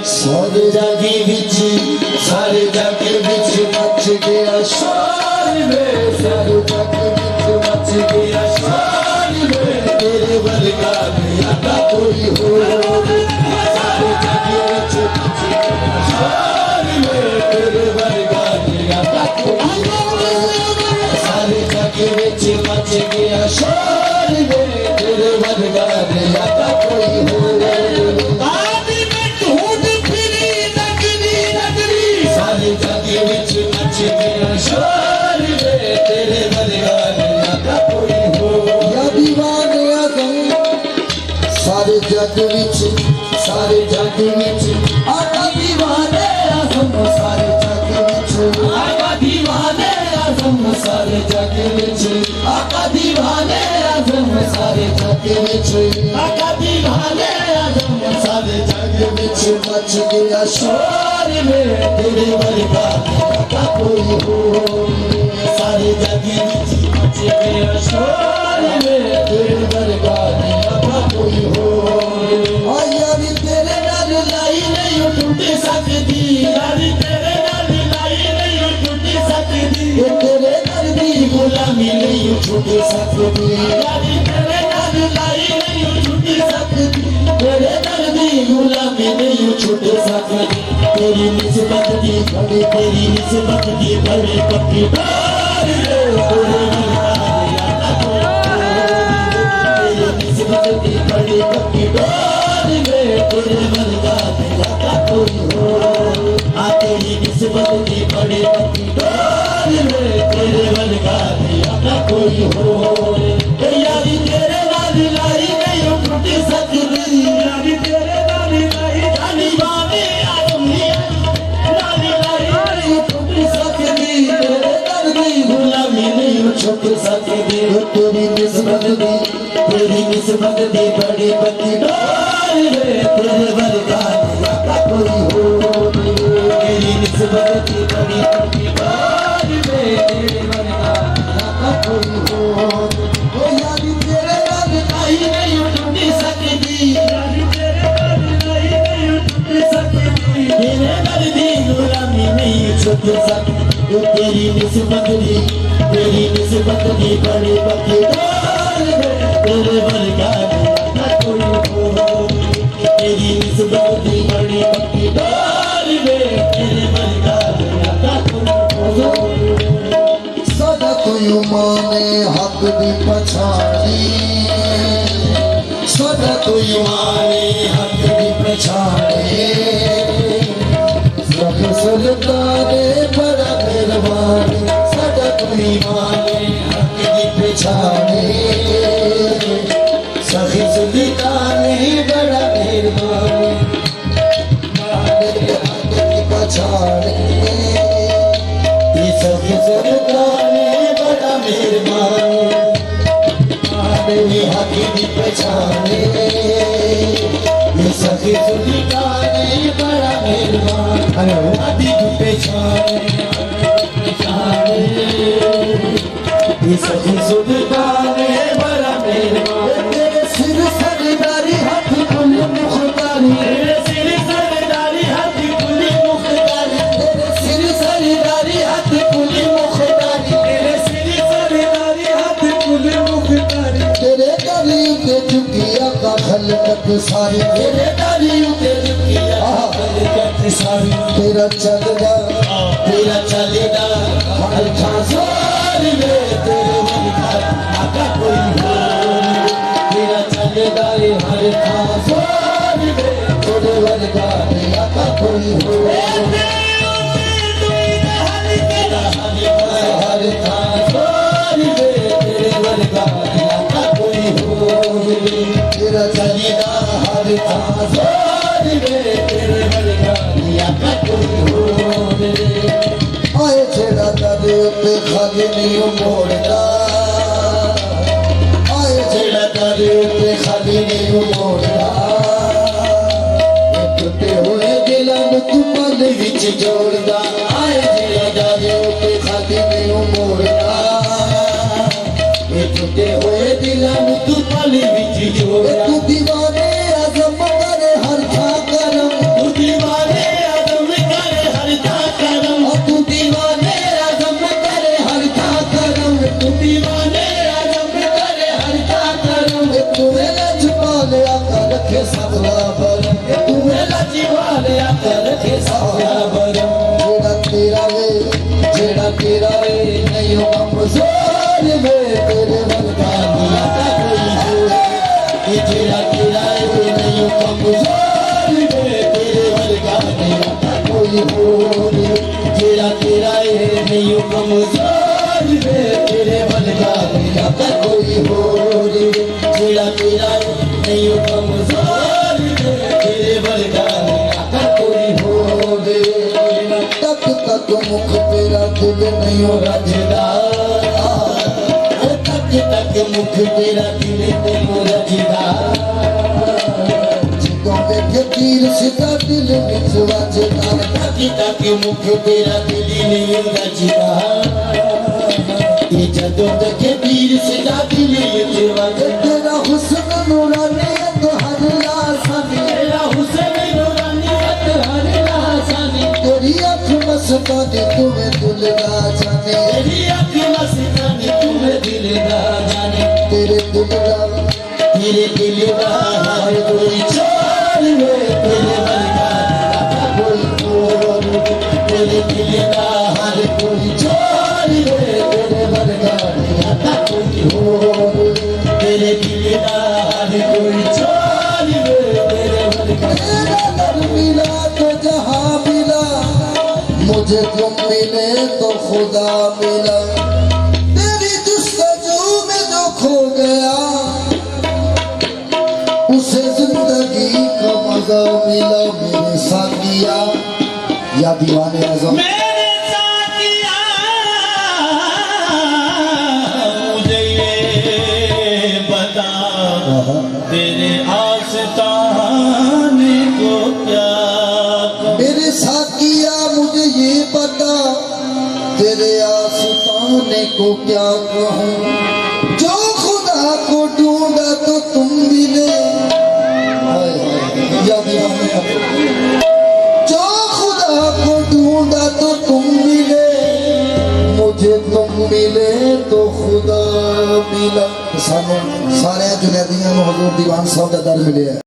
सारे जागे बिच मच गया शोर में, सारे जागे बिच मच गया शोर में, तेरे वर्गा गया ना कोई हो। सारे जागे बिच मच गया शोर में, तेरे वर्गा गया ना कोई हो। सारे जागे बिच मच गया शोर में, तेरे वर्गा गया ना कोई हो। जागे बिच मच गया शोर में, तेरे वर्गा ना कोई हो। या दीवाने आज़म सारे जग बिच आका दीवाने आज़म सारे जग बिच, आका दीवाने आज़म सारे जग बिच, आका दीवाने आज़म सारे जग बिच, आका दीवाने आज़म सारे जग बिच मच गया शोर में, तेरे वर्गा ना कोई हो। सारे जग बिच मच गया शोर में, तेरे वर्गा ना कोई हो। यारी तेरे नाल लाई नहीं टूट सकदी, यारी तेरे नाल लाई नहीं टूट सकदी, तेरे दर दी गुलामी नहीं छूट सकदी, यारी तेरे नाल लाई नहीं टूट सकदी, तेरे दर दी गुलामी नहीं छूट सकदी। तेरी निस्बत दी बड़ी पक्की डार रे, तेरी निस्बत दी बड़ी पक्की डार रे, तेरे वर्गा ना कोई हो। तेरी निस्बत दी बड़ी पक्की डार रे, तेरे वर्गा ना कोई हो। यारी तेरे नाल लाई नहीं टूट सकदी, यारी तेरे नाल लाई जानी बानी आदमी नाल लाई टूट सकदी, तेरे दर दी गुलामी नहीं छूट सकदी। तेरी निस्बत दी बड़ी पक्की डार रे, तेरे वर्गा ना कोई हो। तेरी निस्बत दी बड़ी पक्की डार रे, तेरे वर्गा ना कोई हो। यारी तेरे नाल लाई नहीं टूट सकदी, यारी तेरे नाल लाई नहीं टूट सकदी, तेरे दर दी गुलामी नहीं छूट सकदी। तेरी निस्बत दी बड़ी पक्की डार रे, तेरे वर्गा ना कोई हो। तेरी निस्बत दी बड़ी पक्की डार रे, तेरे वर्गा ना कोई हो। सदा कोई माने हक दी पछाड़ी, सदा कोई माने हक दी पछाड़ी, सब सुल्ताने बड़ा मेहरबान, सदा कोई माने हक दी पछाड़ी, सखी सुल्ताने बड़ा मेहरबान, माने हक दी पछाड़ी, सखी सुल्ताने बड़ा मेहरबान, माने हक दी पछाड़ी, सखी सुल्ताने बड़ा मेहरबान। अभी पहचाने सखी सुल्ताने बड़ा मेहरबान। तेरे सिर सरदारी हाथ कुली मुख्तारी, तेरे सिर सरदारी हाथ कुली मुख्तारी, तेरे सिर सरदारी हाथ कुली मुख्तारी, तेरे सिर सरदारी हाथ कुली मुख्तारी। तेरे दालियों पे झुकिया का खलकत सारी, तेरे दालियों पे झुकिया खलकत सारी। तेरा चलदा हर खासोर में, तेरे वर्गा ना कोई हो। तेरा चलदा हर खासोर में, तेरे वर्गा ना कोई हो। हर खासोर में, तेरे वर्गा ना कोई हो। तेरा चलदा हर खासोर में, तेरे वर्गा ना कोई हो। आए छेड़ा दे उत्ते खाली नहीं मोड़दा, आए छेड़ा दे उत्ते खाली नहीं मोड़दा, टूटे हुए दिलां नूं तू पल विच जोड़दा, आए छेड़ा दे उत्ते खाली नहीं मोड़दा, टूटे हुए दिलां नूं तू पल विच जोड़दा। तू दीवाने आज़म करे हर था करम, तू दीवाने तक मुख तेरा दिल नहीं हो रजदा तक तक मुख तेरा दिल नहीं रजदा जिदों देखे तीर सीधा दिल विच वजदा तक तक मुख तेरा दिल नहीं रजदा ये जदों देखे तीर सीधा दिल विच वजदा तेरा हुस्न नूरानी हर लासानी तेरा हुस्न नूरानी हर लासानी तेरी आँख मस्तानी तुम्हें दिल ना जाने तेरी आँख मस्तानी तुम्हें दिल ना जाने तेरे दिल का हर कोई छोड़ ले तेरे मन का कोई और तेरे दिल का हर कोई छोड़ ले तेरे मन का कोई और तेरे दिल का हर कोई छोड़ ले तेरे मन का तेरा दर मिला तो जहाँ मिला मुझे तुम मिले तो खुदा मिला तेरी जुस्तजू में जो खो गया उसे जिंदगी का मजा मिला मेरे साथिया या दीवाने आज़म मेरे साथिया मुझे ये बता तेरे आस्ताने को क्या कहूं? मेरे साथिया मुझे ये पता तेरे आस्ताने को क्या कहूँ जो खुदा को ढूंढा तो तुम मिले हाय हाय या दीवाने आज़म जो खुदा को ढूंढा तो तुम मिले मुझे तुम मिले तो खुदा मिला सानू सारे जुनैदियां नूं हजूर दीवान साहब दा दर मिले